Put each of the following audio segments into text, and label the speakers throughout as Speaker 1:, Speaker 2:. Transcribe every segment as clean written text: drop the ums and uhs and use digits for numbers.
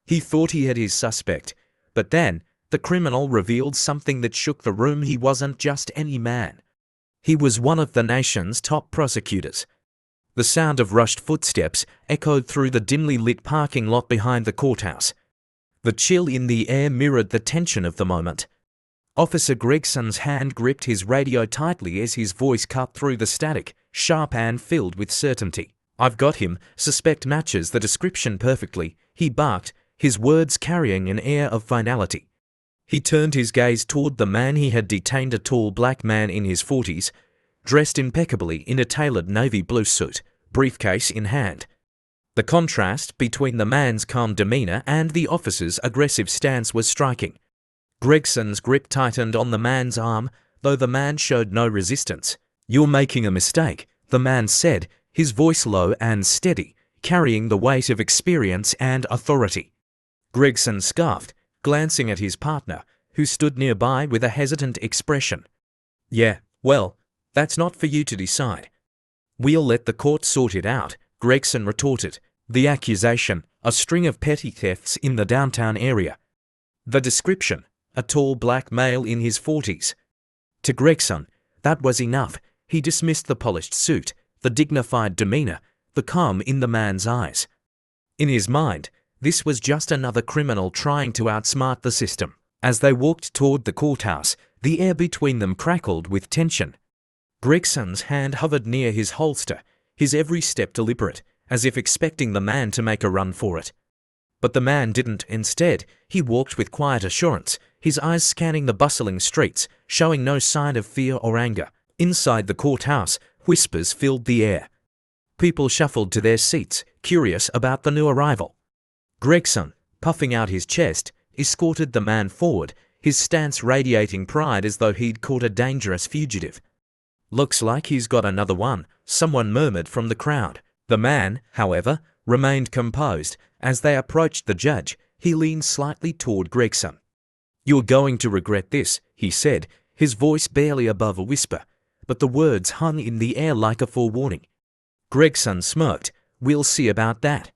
Speaker 1: He thought he had his suspect, but then the criminal revealed something that shook the room. He wasn't just any man. He was one of the nation's top prosecutors. The sound of rushed footsteps echoed through the dimly lit parking lot behind the courthouse. The chill in the air mirrored the tension of the moment. Officer Gregson's hand gripped his radio tightly as his voice cut through the static, sharp and filled with certainty. "I've got him. Suspect matches the description perfectly," he barked, his words carrying an air of finality. He turned his gaze toward the man he had detained, a tall black man in his 40s, dressed impeccably in a tailored navy blue suit, briefcase in hand. The contrast between the man's calm demeanor and the officer's aggressive stance was striking. Gregson's grip tightened on the man's arm, though the man showed no resistance. "You're making a mistake," the man said, his voice low and steady, carrying the weight of experience and authority. Gregson scoffed, glancing at his partner, who stood nearby with a hesitant expression. "Yeah, well, that's not for you to decide. We'll let the court sort it out," Gregson retorted. The accusation, a string of petty thefts in the downtown area. The description, a tall black male in his 40s. To Gregson, that was enough. He dismissed the polished suit, the dignified demeanor, the calm in the man's eyes. In his mind, this was just another criminal trying to outsmart the system. As they walked toward the courthouse, the air between them crackled with tension. Gregson's hand hovered near his holster, his every step deliberate, as if expecting the man to make a run for it. But the man didn't. Instead, he walked with quiet assurance, his eyes scanning the bustling streets, showing no sign of fear or anger. Inside the courthouse, whispers filled the air. People shuffled to their seats, curious about the new arrival. Gregson, puffing out his chest, escorted the man forward, his stance radiating pride as though he'd caught a dangerous fugitive. "Looks like he's got another one," someone murmured from the crowd. The man, however, remained composed. As they approached the judge, he leaned slightly toward Gregson. "You're going to regret this," he said, his voice barely above a whisper, but the words hung in the air like a forewarning. Gregson smirked. "We'll see about that."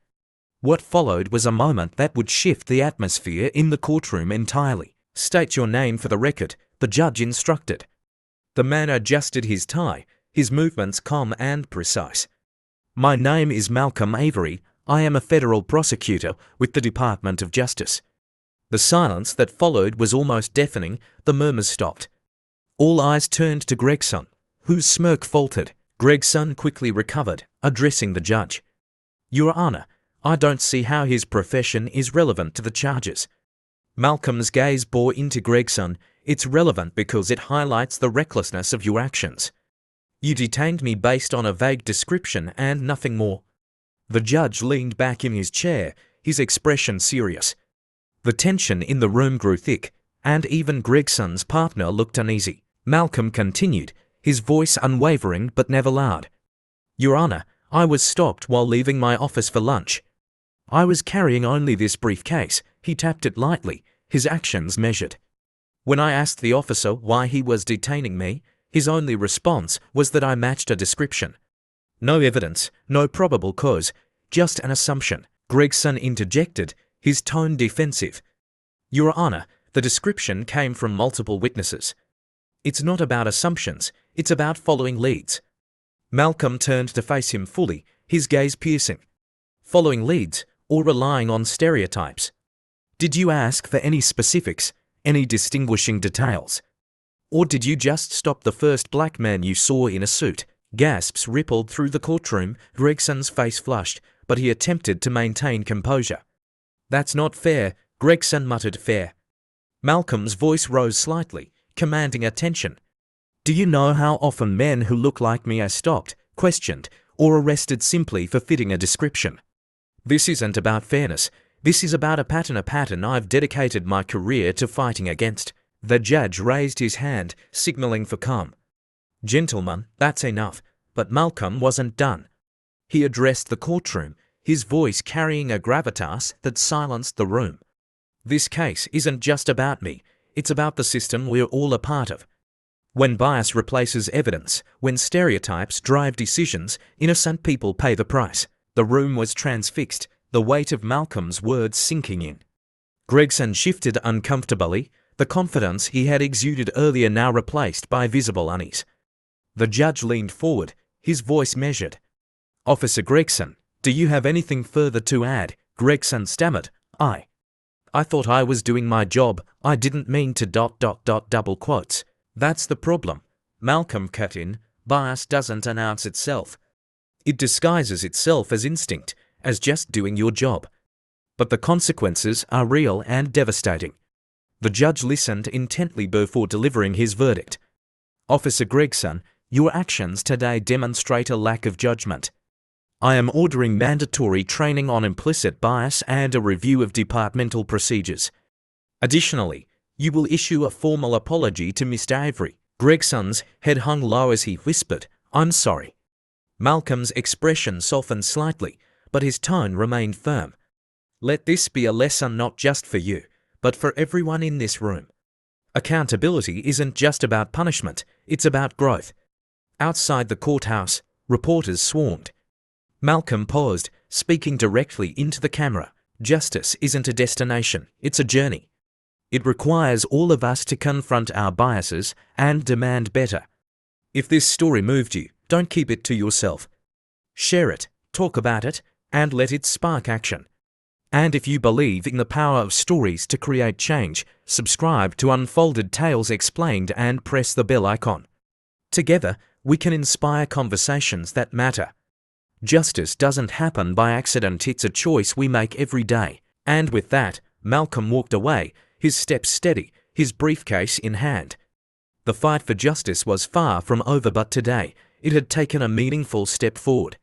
Speaker 1: What followed was a moment that would shift the atmosphere in the courtroom entirely. "State your name for the record," the judge instructed. The man adjusted his tie, his movements calm and precise. "My name is Malcolm Avery. I am a federal prosecutor with the Department of Justice." The silence that followed was almost deafening. The murmurs stopped. All eyes turned to Gregson, whose smirk faltered. Gregson quickly recovered, addressing the judge. "Your Honor, I don't see how his profession is relevant to the charges." Malcolm's gaze bore into Gregson. "It's relevant because it highlights the recklessness of your actions. You detained me based on a vague description and nothing more." The judge leaned back in his chair, his expression serious. The tension in the room grew thick, and even Gregson's partner looked uneasy. Malcolm continued, his voice unwavering but never loud. "Your Honor, I was stopped while leaving my office for lunch. I was carrying only this briefcase." He tapped it lightly, his actions measured. "When I asked the officer why he was detaining me, his only response was that I matched a description. No evidence, no probable cause, just an assumption." Gregson interjected, his tone defensive. "Your Honor, the description came from multiple witnesses. It's not about assumptions, it's about following leads." Malcolm turned to face him fully, his gaze piercing. "Following leads, or relying on stereotypes? Did you ask for any specifics, any distinguishing details? Or did you just stop the first black man you saw in a suit?" Gasps rippled through the courtroom. Gregson's face flushed, but he attempted to maintain composure. "That's not fair," Gregson muttered. "Fair?" Malcolm's voice rose slightly, commanding attention. "Do you know how often men who look like me are stopped, questioned, or arrested simply for fitting a description? This isn't about fairness. This is about a pattern I've dedicated my career to fighting against." The judge raised his hand, signaling for calm. "Gentlemen, that's enough." But Malcolm wasn't done. He addressed the courtroom, his voice carrying a gravitas that silenced the room. "This case isn't just about me. It's about the system we're all a part of. When bias replaces evidence, when stereotypes drive decisions, innocent people pay the price." The room was transfixed, the weight of Malcolm's words sinking in. Gregson shifted uncomfortably, the confidence he had exuded earlier now replaced by visible unease. The judge leaned forward, his voice measured. "Officer Gregson, do you have anything further to add?" Gregson stammered. I thought I was doing my job. I didn't mean to ... double quotes. "That's the problem," Malcolm cut in. "Bias doesn't announce itself. It disguises itself as instinct, as just doing your job. But the consequences are real and devastating." The judge listened intently before delivering his verdict. "Officer Gregson, your actions today demonstrate a lack of judgment. I am ordering mandatory training on implicit bias and a review of departmental procedures. Additionally, you will issue a formal apology to Mr. Avery." Gregson's head hung low as he whispered, "I'm sorry." Malcolm's expression softened slightly, but his tone remained firm. "Let this be a lesson not just for you, but for everyone in this room. Accountability isn't just about punishment, it's about growth." Outside the courthouse, reporters swarmed. Malcolm paused, speaking directly into the camera. "Justice isn't a destination, it's a journey. It requires all of us to confront our biases and demand better. If this story moved you, don't keep it to yourself. Share it, talk about it, and let it spark action. And if you believe in the power of stories to create change, subscribe to Unfolded Tales Explained and press the bell icon. Together, we can inspire conversations that matter. Justice doesn't happen by accident, it's a choice we make every day." And with that, Malcolm walked away, his steps steady, his briefcase in hand. The fight for justice was far from over, but today, it had taken a meaningful step forward.